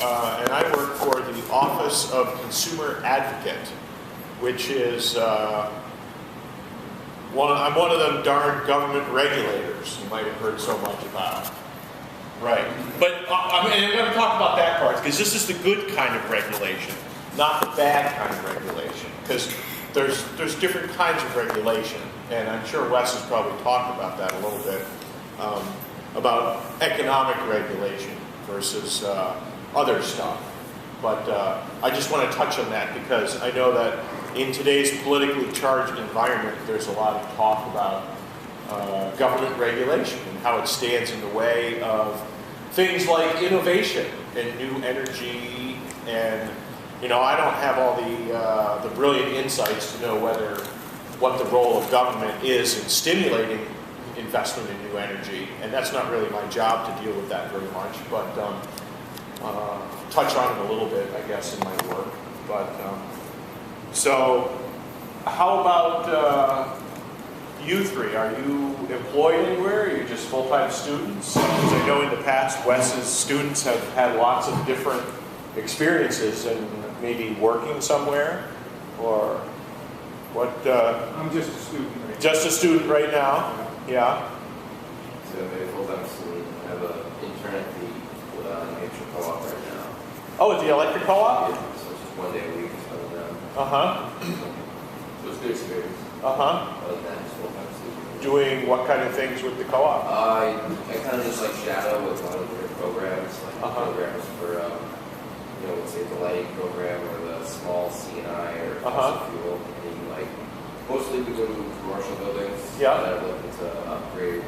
and I work for the Office of Consumer Advocate, which is I'm one of them darn government regulators you might have heard so much about. Right. But I'm going to talk about that part because this is the good kind of regulation, not the bad kind of regulation. Because there's different kinds of regulation, and I'm sure Wes has probably talked about that a little bit, about economic regulation versus other stuff. But I just want to touch on that because I know that in today's politically charged environment, there's a lot of talk about government regulation and how it stands in the way of things like innovation and new energy. And I don't have all the brilliant insights to know what the role of government is in stimulating investment in new energy, and that's not really my job to deal with that very much. But touch on it a little bit, I guess, in my work. But so, how about you three? Are you employed anywhere? Are you just full-time students? Because I know in the past, Wes's students have had lots of different experiences and maybe working somewhere, or what? I'm just a student right now. Just a student right now? Yeah. So I'm a full-time student. I have an intern at the Hampshire co-op right now. Oh, at the electric co-op? Yeah, so it's just 1 day a week or so with them. Uh-huh. So it's a good experience. Uh-huh. Other than that, just full-time student. Doing what kind of things with the co-op? I kind of just like shadow with a lot of different programs, like programs for, let's say the lighting program or the small C&I or fossil fuel. And like, mostly we go to commercial buildings that are looking to upgrade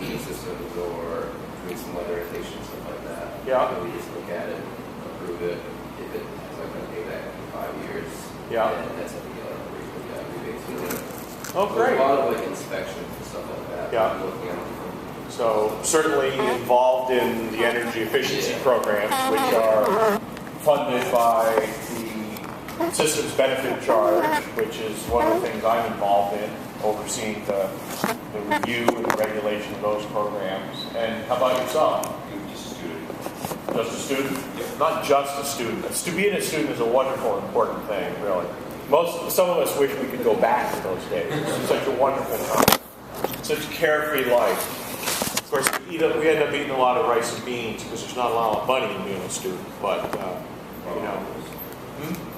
heating systems or doing some weatherization, stuff like that. Yeah. So we just look at it, approve it, if it has like a payback in 5 years. Yeah. And that's how we get our rebates with it. Oh, great. A lot of like inspections and stuff like that. Yeah. Looking at So certainly involved in the energy efficiency programs, which are funded by the Systems Benefit Charge, which is one of the things I'm involved in, overseeing the review and the regulation of those programs. And how about yourself? Just a student. Just a student? Yep. Not just a student. Being a student is a wonderful, important thing, really. Some of us wish we could go back to those days. It's such a wonderful time. Such a carefree life. Of course, we end up eating a lot of rice and beans because there's not a lot of money in being a student. But,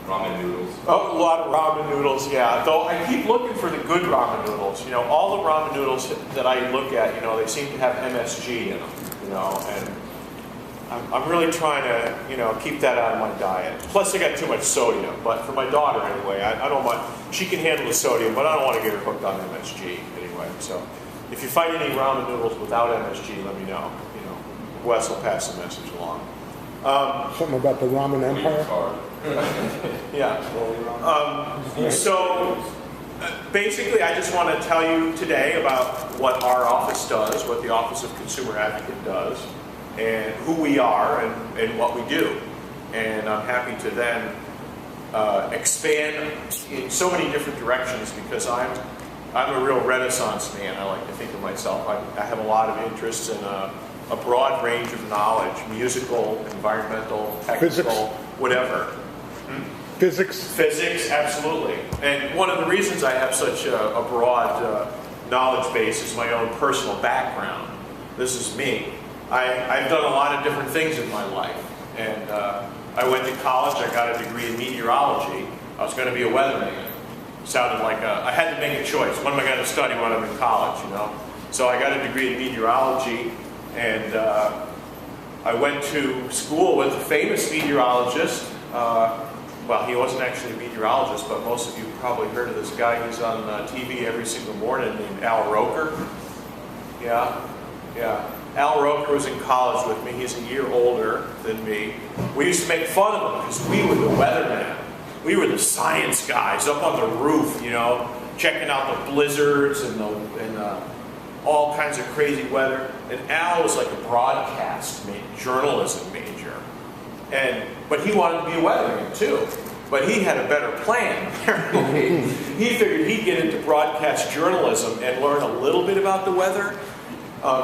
Ramen noodles. Oh, a lot of ramen noodles, yeah. Though I keep looking for the good ramen noodles. All the ramen noodles that I look at, they seem to have MSG in them, and I'm really trying to, keep that out of my diet. Plus, they got too much sodium. But for my daughter, anyway, I don't mind. She can handle the sodium, but I don't want to get her hooked on MSG anyway. So, if you find any ramen noodles without MSG, let me know. Wes will pass the message along. Something about the ramen empire? Yeah. So, basically, I just want to tell you today about what our office does, what the Office of Consumer Advocate does, and who we are and what we do. And I'm happy to then expand in so many different directions because I'm a real Renaissance man. I like to think of myself. I have a lot of interests in a broad range of knowledge: musical, environmental, technical, physics. Whatever. Physics, absolutely. And one of the reasons I have such a broad knowledge base is my own personal background. This is me. I've done a lot of different things in my life. And I went to college, I got a degree in meteorology. I was going to be a weatherman. Sounded like I had to make a choice. What am I going to study when I'm in college, So I got a degree in meteorology, and I went to school with a famous meteorologist. Well, he wasn't actually a meteorologist, but most of you probably heard of this guy. He's on TV every single morning named Al Roker. Yeah. Al Roker was in college with me. He's a year older than me. We used to make fun of him because we were the weathermen. We were the science guys up on the roof, checking out the blizzards and all kinds of crazy weather. And Al was like a broadcast journalism major. But he wanted to be a weatherman too. But he had a better plan, apparently. He figured he'd get into broadcast journalism and learn a little bit about the weather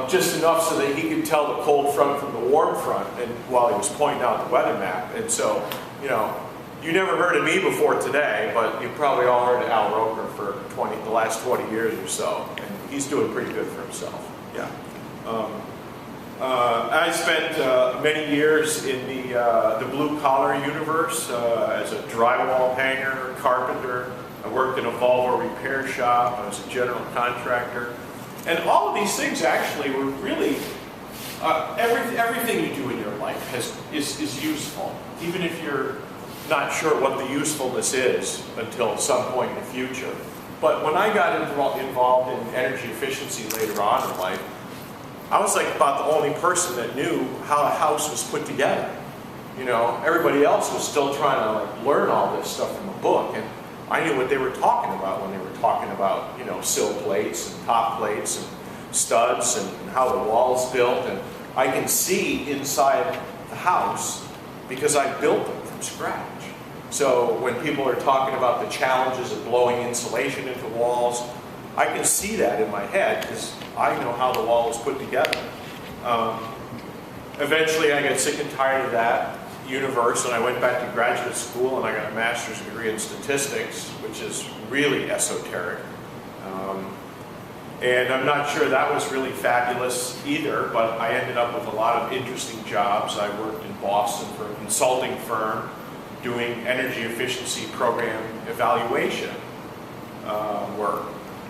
just enough so that he could tell the cold front from the warm front, and while he was pointing out the weather map. And so, you know, you never heard of me before today, but you probably all heard of Al Roker for the last 20 years or so, and he's doing pretty good for himself. Yeah. I spent many years in the blue-collar universe as a drywall hanger, carpenter. I worked in a Volvo repair shop. I was a general contractor. And all of these things actually were really, everything you do in your life is useful, even if you're not sure what the usefulness is until some point in the future. But when I got involved in energy efficiency later on in life, I was like about the only person that knew how a house was put together. You know, everybody else was still trying to like learn all this stuff from a book, and I knew what they were talking about when they were talking about, you know, sill plates and top plates and studs and how the wall's built, and I can see inside the house because I built them from scratch. So when people are talking about the challenges of blowing insulation into walls, I can see that in my head because I know how the wall is put together. Eventually I got sick and tired of that universe, and I went back to graduate school and I got a master's degree in statistics, which is really esoteric. And I'm not sure that was really fabulous either, but I ended up with a lot of interesting jobs. I worked in Boston for a consulting firm doing energy efficiency program evaluation work.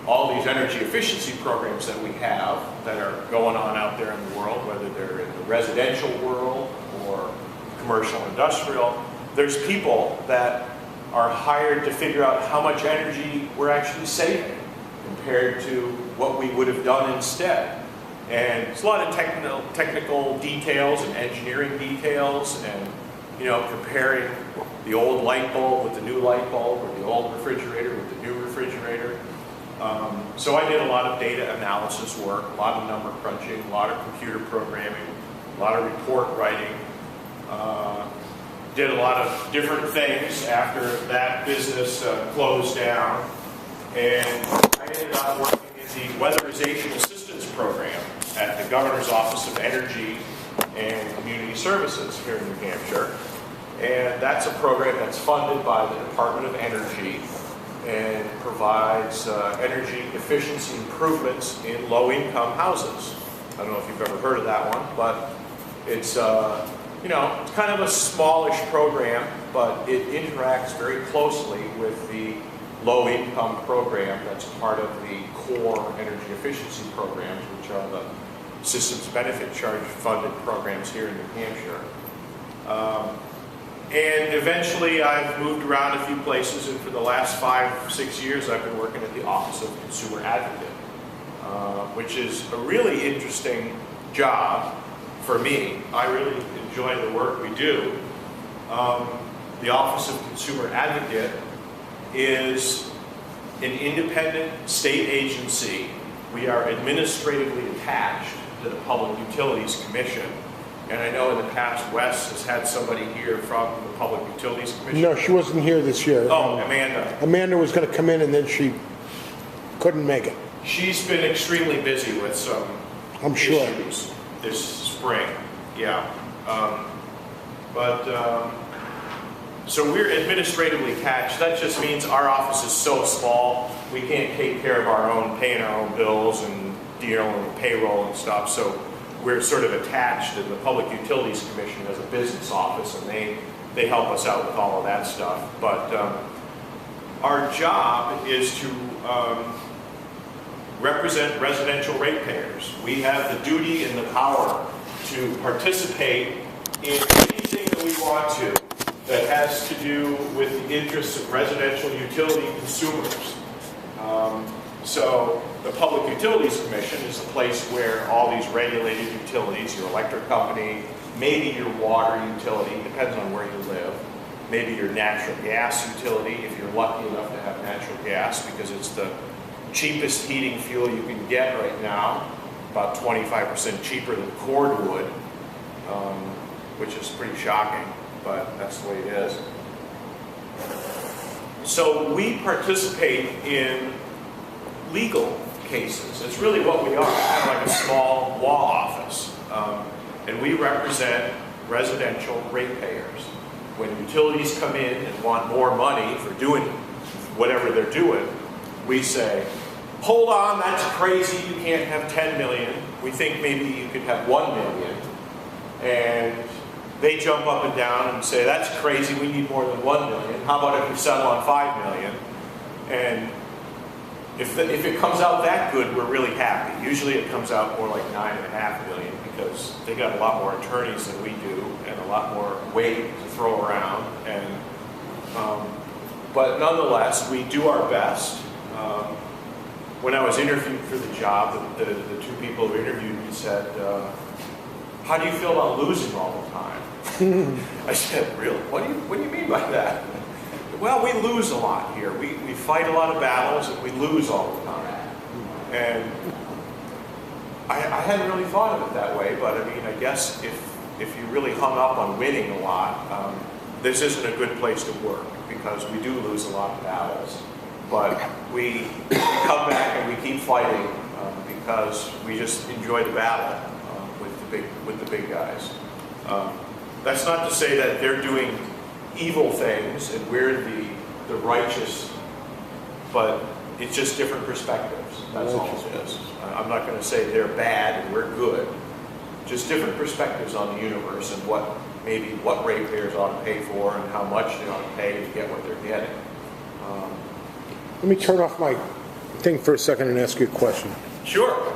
All these energy efficiency programs that we have that are going on out there in the world, whether they're in the residential world or commercial industrial, there's people that are hired to figure out how much energy we're actually saving compared to what we would have done instead. And it's a lot of technical details and engineering details, and you know, comparing the old light bulb with the new light bulb, or the old refrigerator with the new refrigerator. So I did a lot of data analysis work, a lot of number crunching, a lot of computer programming, a lot of report writing. Did a lot of different things after that business closed down. And I ended up working in the Weatherization Assistance Program at the Governor's Office of Energy and Community Services here in New Hampshire. And that's a program that's funded by the Department of Energy and provides energy efficiency improvements in low-income houses. I don't know if you've ever heard of that one, but it's you know, it's kind of a smallish program, but it interacts very closely with the low-income program that's part of the core energy efficiency programs, which are the systems benefit charge funded programs here in New Hampshire. And eventually I've moved around a few places, and for the last 5-6 years I've been working at the Office of Consumer Advocate, which is a really interesting job for me. I really enjoy the work we do. The Office of Consumer Advocate is an independent state agency. We are administratively attached to the Public Utilities Commission. And I know in the past, Wes has had somebody here from the Public Utilities Commission. No, she wasn't here this year. Oh, Amanda. Amanda was going to come in, and then she couldn't make it. She's been extremely busy with some I'm sure. issues this spring. Yeah. So we're administratively attached. That just means our office is so small, we can't take care of our own, paying our own bills and dealing with payroll and stuff. So we're sort of attached to the Public Utilities Commission as a business office, and they help us out with all of that stuff. But our job is to represent residential ratepayers. We have the duty and the power to participate in anything that we want to that has to do with the interests of residential utility consumers. So the Public Utilities Commission is a place where all these regulated utilities, your electric company, maybe your water utility, depends on where you live, maybe your natural gas utility, if you're lucky enough to have natural gas, because it's the cheapest heating fuel you can get right now, about 25% cheaper than cordwood, which is pretty shocking, but that's the way it is. So we participate in legal cases. It's really what we are, kind of like a small law office. And we represent residential ratepayers. When utilities come in and want more money for doing whatever they're doing, we say, hold on, that's crazy, you can't have 10 million. We think maybe you could have 1 million. And they jump up and down and say, that's crazy, we need more than 1 million. How about if we settle on 5 million? And if it comes out that good, we're really happy. Usually it comes out more like 9.5 million because they got a lot more attorneys than we do and a lot more weight to throw around. And but nonetheless, we do our best. When I was interviewed for the job, the two people who interviewed me said, how do you feel about losing all the time? I said, really? What do you mean by that? Well, we lose a lot here. We fight a lot of battles and we lose all the time. And I hadn't really thought of it that way, but I mean, I guess if you really hung up on winning a lot, this isn't a good place to work because we do lose a lot of battles. But we come back and we keep fighting because we just enjoy the battle with the big guys. That's not to say that they're doing evil things and we're the righteous, but it's just different perspectives. That's all it is. I'm not going to say they're bad and we're good. Just different perspectives on the universe and what ratepayers ought to pay for and how much they ought to pay to get what they're getting. Let me turn off my thing for a second and ask you a question. Sure.